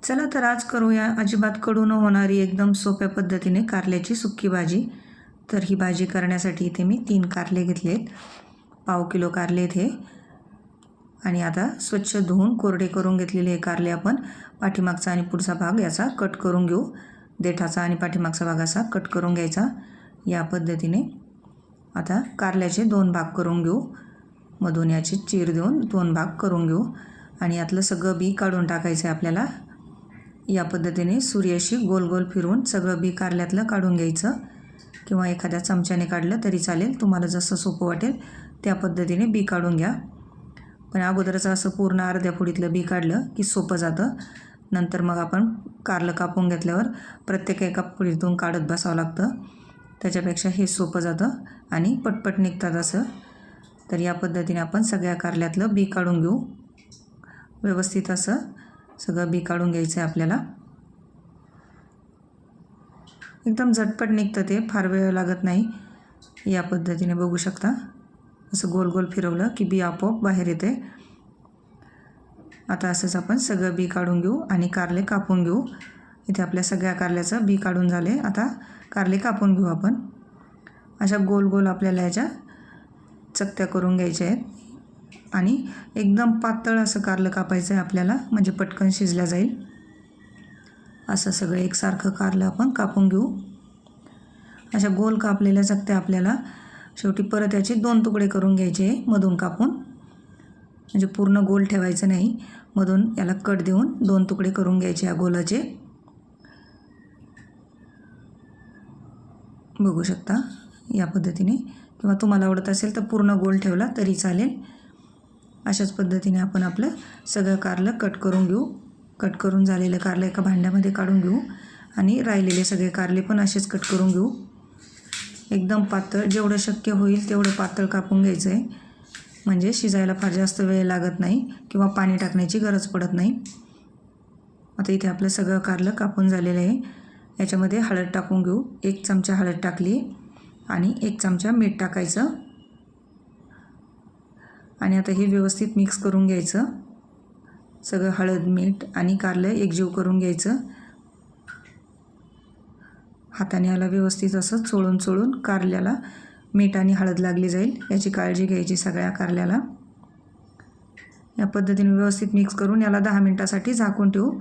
चला तर आज करूया अजिबात कडू न होणारी एकदम सोप्या पद्धतीने कारल्याची सुक्की भाजी. तर ही भाजी करण्यासाठी इथे मी 3 कारले घेतलेत. पाव किलो कारले इथे. आणि आता स्वच्छ धुवून कोरडे करून घेतलेले हे कारले आपण पाठीमागचा आणि पुढचा भाग याचा कट करून घेऊ. देठाचा आणि पाठीमागचा भाग असा कट करून घ्यायचा. या पद्धतीने आता कारल्याचे 2 भाग करून घेऊ. मधून याची चीर देऊन 2 भाग करून घेऊ. आणि यातलं सगळं बी काढून टाकायचं आहे आपल्याला. या पद्धतीने सुरीशी गोल गोल फिरवून सगळं बी कारल्यातलं काढून घ्यायचं, किंवा एखाद्या चमच्याने काढलं तरी चालेल. तुम्हाला जसं सोपं वाटेल त्या पद्धतीने बी काढून घ्या. पण अगोदरच असं पूर्ण अर्ध्या फुडीतलं बी काढलं की सोपं जातं. नंतर मग आपण कारलं कापून घेतल्यावर प्रत्येक एका फुडीतून काढत बसावं लागतं. त्याच्यापेक्षा हे सोपं जातं आणि पटपट निघतात असं. तर या पद्धतीने आपण सगळ्या कारल्यातलं बी काढून घेऊ. व्यवस्थित असं सगळं बी काढून घ्यायचं आहे आपल्याला. एकदम झटपट निघतं ते, फार वेळ लागत नाही. या पद्धतीने बघू शकता, असं गोल गोल फिरवलं की बी आपोआप बाहेर येते. आता असंच आपण सगळं बी काढून घेऊ आणि कारले कापून घेऊ. इथे आपल्या सगळ्या कारल्याचं बी काढून झाले. आता कारले कापून घेऊ आपण. अशा गोल गोल आपल्याला याच्या चकत्या करून घ्यायच्या आहेत. आणि एकदम पातळ असं कारलं कापायचं आहे आपल्याला, म्हणजे पटकन शिजल्या जाईल. असं सगळं एकसारखं कारलं आपण कापून घेऊ. अशा गोल कापलेल्या चकत्या आपल्याला शेवटी परत याचे 2 तुकडे करून घ्यायचे मधून कापून. म्हणजे पूर्ण गोल ठेवायचं नाही, मधून याला कट देऊन 2 तुकडे करून घ्यायचे या गोलाचे. बघू शकता या पद्धतीने, किंवा तुम्हाला आवडत असेल तर पूर्ण गोल ठेवला तरी चालेल. अशाच पद्धतीने आपण आपलं सगळं कारलं कट करून घेऊ. कट करून झालेलं कारलं एका भांड्यामध्ये काढून घेऊ आणि राहिलेले सगळे कारले पण असेच कट करून घेऊ. एकदम पातळ, जेवढं शक्य होईल तेवढं पातळ कापून घ्यायचं आहे, म्हणजे शिजायला फार जास्त वेळ लागत नाही किंवा पाणी टाकण्याची गरज पडत नाही. आता इथे आपलं सगळं कारलं कापून झालेलं आहे. याच्यामध्ये हळद टाकून घेऊ. 1 चमचा हळद टाकली आणि 1 चमचा मीठ टाकायचं. आणि आता हे व्यवस्थित मिक्स करून घ्यायचं. सगळं हळद, मीठ आणि कारलं एकजीव करून घ्यायचं. हाताने याला व्यवस्थित असं चोळून चोळून कारल्याला मीठ आणि हळद लागली जाईल याची काळजी घ्यायची सगळ्या कारल्याला. या पद्धतीने व्यवस्थित मिक्स करून याला 10 मिनिटासाठी झाकून ठेवू.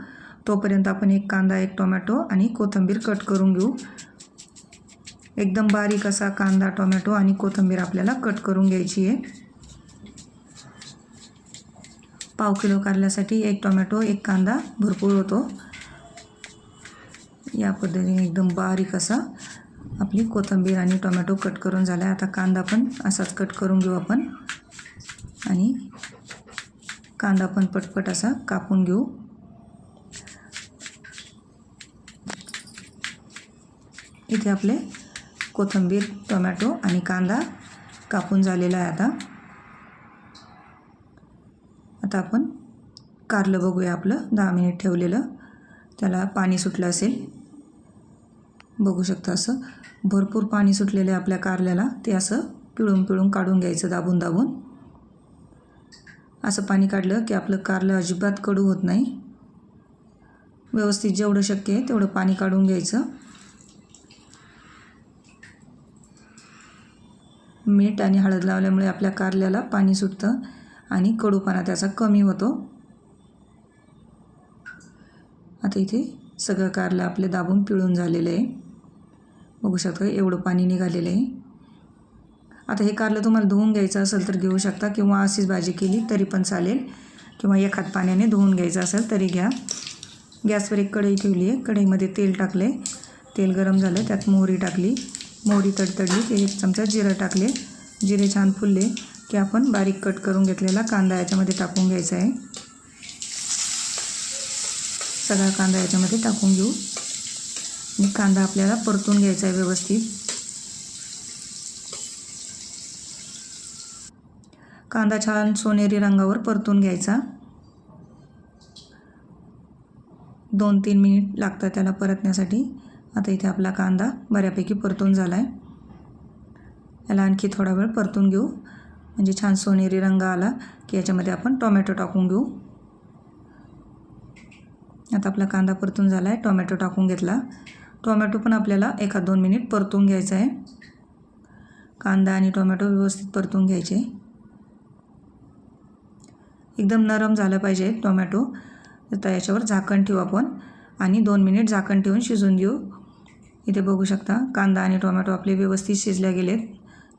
तोपर्यंत आपण 1 कांदा, 1 टोमॅटो आणि कोथिंबीर कट करून घेऊ. एकदम बारीक असा कांदा, टोमॅटो आणि कोथिंबीर आपल्याला कट करून घ्यायची आहे. पाव किलो कारल्यासाठी 1 टोमॅटो, 1 कांदा भरपूर होतो. या पद्धतीने एकदम बारीक असा आपली कोथिंबीर आणि टोमॅटो कट करून झाला. आता कांदा पण असाच कट करून घेऊ आपण. आणि कांदा पण पटपट असा कापून घेऊ. इथे आपले कोथिंबीर, टोमॅटो आणि कांदा कापून झालेला आहे. आता आपण कारलं बघूया. आपलं 10 मिनिट ठेवलेलं, त्याला पाणी सुटलं असेल. बघू शकता असं भरपूर पाणी सुटलेलं आहे आपल्या कारल्याला. ते असं पिळून पिळून काढून घ्यायचं, दाबून दाबून. असं पाणी काढलं की आपलं कारलं अजिबात कडू होत नाही. व्यवस्थित जेवढं शक्य आहे तेवढं पाणी काढून घ्यायचं. मीठ आणि हळद लावल्यामुळे आपल्या कारल्याला पाणी सुटतं आणि कडूपणा त्याचा कमी होतो. आता इथे सगळं कारलं आपले दाबून पिळून झालेलं आहे. बघू शकता एवढं पाणी निघालेलं आहे. आता हे कारलं तुम्हाला धुवून घ्यायचं असेल तर घेऊ शकता, किंवा अशीच भाजी केली तरी पण चालेल, किंवा एखाद पाण्याने धुवून घ्यायचं असेल तरी घ्या. गॅसवर एक कढई ठेवली आहे. कढईमध्ये तेल टाकले. तेल गरम झालं, त्यात मोहरी टाकली. मोहरी तडतडली की 1 चमचा जिरं टाकले. जिरे छान फुलले की आपण बारीक कट करून घेतलेला कांदा याच्यामध्ये टाकून घ्यायचा आहे. सगळा कांदा याच्यामध्ये टाकून घेऊ आणि कांदा आपल्याला परतून घ्यायचा आहे व्यवस्थित. कांदा छान सोनेरी रंगावर परतून घ्यायचा. 2-3 मिनिट लागतात त्याला परतण्यासाठी. आता इथे आपला कांदा बऱ्यापैकी परतून झाला आहे. याला आणखी थोडा वेळ परतून घेऊ, म्हणजे छान सोनेरी रंग आला की याच्यामध्ये आपण टोमॅटो टाकून घेऊ. आता आपला कांदा परतून झाला आहे. टोमॅटो टाकून घेतला. टोमॅटो पण आपल्याला 1-2 मिनिट परतून घ्यायचा आहे. कांदा आणि टोमॅटो व्यवस्थित परतून घ्यायचे. एकदम नरम झालं पाहिजे टोमॅटो. आता याच्यावर झाकण ठेवू आपण आणि 2 मिनिट झाकण ठेवून शिजून घेऊ. इथे बघू शकता कांदा आणि टोमॅटो आपले व्यवस्थित शिजले गेलेत.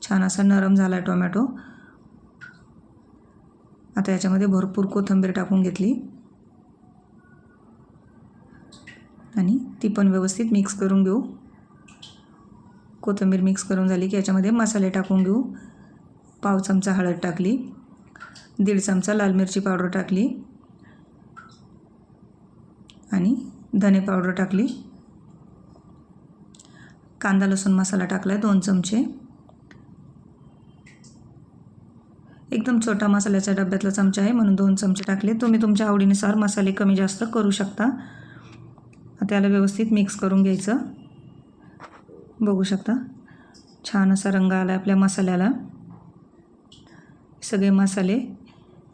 छान असा नरम झाला आहे टोमॅटो. आता याच्यामध्ये भरपूर कोथिंबीर टाकून घेतली आणि ती पण व्यवस्थित मिक्स करून घेऊ. कोथिंबीर मिक्स करून झाली की याच्यामध्ये मसाले टाकून घेऊ. पाव चमचा हळद टाकली, 1.5 चमचा लाल मिरची पावडर टाकली आणि धने पावडर टाकली. कांदा लसूण मसाला टाकला आहे 2 चमचे. एकदम छोटा मसाल्याच्या डब्यातला चमचा आहे म्हणून 2 चमचे टाकले. तुम्ही तुमच्या आवडीनुसार मसाले कमी जास्त करू शकता. आता याला व्यवस्थित मिक्स करून घ्यायचं. बघू शकता छान असा रंग आला आपल्या मसाल्याला. सगळे मसाले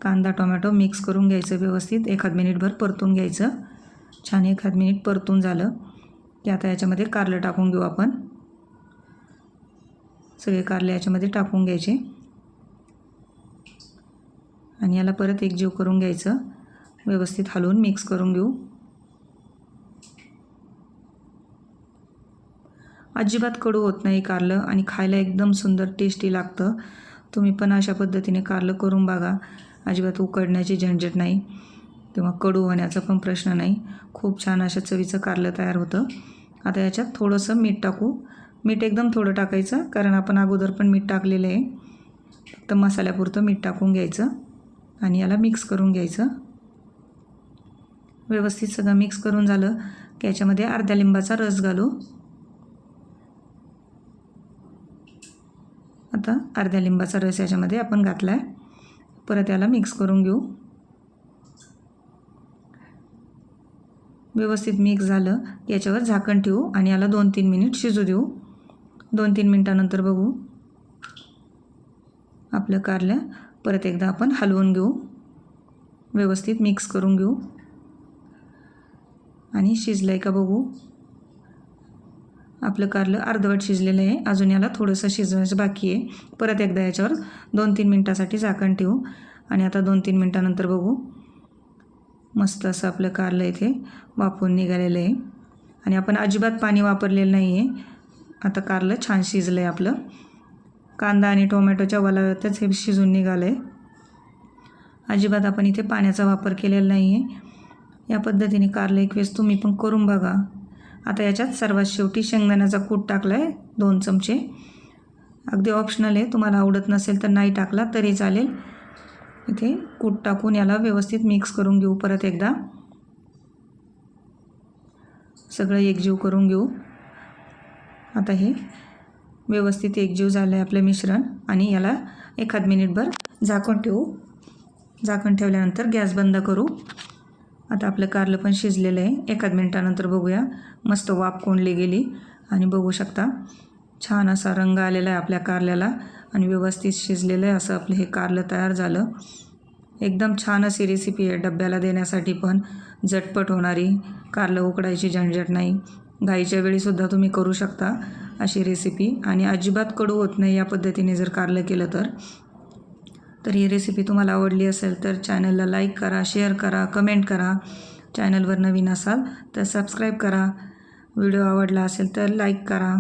कांदा टोमॅटो मिक्स करून घ्यायचं व्यवस्थित. 1 मिनिटभर परतून घ्यायचं. छान 1 मिनिट परतून झालं की आता याच्यामध्ये कारलं टाकून घेऊ आपण. सगळे कारले याच्यामध्ये टाकून घ्यायचे आणि याला परत एकजीव करून घ्यायचं. व्यवस्थित हलवून मिक्स करून घेऊ. अजिबात कडू होत नाही कारलं आणि खायला एकदम सुंदर टेस्टी लागतं. तुम्ही पण अशा पद्धतीने कारलं करून बघा. अजिबात उकडण्याची झंझट नाही किंवा कडू होण्याचा पण प्रश्न नाही. खूप छान अशा चवीचं कारलं तयार होतं. आता याच्यात थोडंसं मीठ टाकू. मीठ एकदम थोडं टाकायचं कारण आपण अगोदर पण मीठ टाकलेलं आहे. फक्त मसाल्यापुरतं मीठ टाकून घ्यायचं आणि याला मिक्स करून घ्यायचं. व्यवस्थित सगळं मिक्स करून झालं की याच्यामध्ये अर्ध्या लिंबाचा रस घालू. आता अर्ध्या लिंबाचा रस याच्यामध्ये आपण घातला आहे. परत याला मिक्स करून घेऊ. व्यवस्थित मिक्स झालं की याच्यावर झाकण ठेवू आणि याला 2-3 मिनिट शिजू देऊ. 2-3 मिनिटानंतर बघू आपलं कारलं. परत एकदा आपण हलवून घेऊ. व्यवस्थित मिक्स करून घेऊ आणि शिजलं आहे का बघू. आपलं कारलं अर्धवट शिजलेलं आहे. अजून याला थोडंसं शिजवायचं बाकी आहे. परत एकदा याच्यावर 2-3 मिनटासाठी झाकण ठेवू आणि आता 2-3 मिनटानंतर बघू. मस्त असं आपलं कारलं इथे वाफवून निघालेलं आहे आणि आपण अजिबात पाणी वापरलेलं नाही आहे. आता कारलं छान शिजलं आहे आपलं. कांदा आणि टोमॅटोच्या वलाव्यातच हे शिजून निघालं आहे. अजिबात आपण इथे पाण्याचा वापर केलेला नाही आहे. या पद्धतीने कारलं एक वेळेस तुम्ही पण करून बघा. आता याच्यात सर्वात शेवटी शेंगदाण्याचा कूट टाकला आहे 2 चमचे. अगदी ऑप्शनल आहे. तुम्हाला आवडत नसेल तर नाही टाकला तरी चालेल. इथे कूट टाकून याला व्यवस्थित मिक्स करून घेऊ. परत एकदा सगळं एकजीव करून घेऊ. आता हे व्यवस्थित एकजीव झालं आहे आपलं मिश्रण आणि याला 1 मिनिटभर झाकण ठेवू. झाकण ठेवल्यानंतर गॅस बंद करू. आता आपलं कारलं पण शिजलेलं आहे. 1 मिनिटानंतर बघूया. मस्त वाफ कोंडली गेली आणि बघू शकता छान असा रंग आलेला आहे आपल्या कारल्याला आणि व्यवस्थित शिजलेलं आहे असं आपलं हे कारलं तयार झालं. एकदम छान अशी रेसिपी आहे. डब्याला देण्यासाठी पण झटपट होणारी. कारलं उकडायची झंझट नाही. घाईच्या वेळीसुद्धा तुम्ही करू शकता अशी रेसिपी आणि अजिबात कडू होत नाही या पद्धतीने जर कारलं केलं तर ही रेसिपी तुम्हाला आवडली असेल तर चॅनलला लाईक करा, शेअर करा, कमेंट करा. चॅनलवर नवीन असाल तर सबस्क्राईब करा. व्हिडिओ आवडला असेल तर लाईक करा.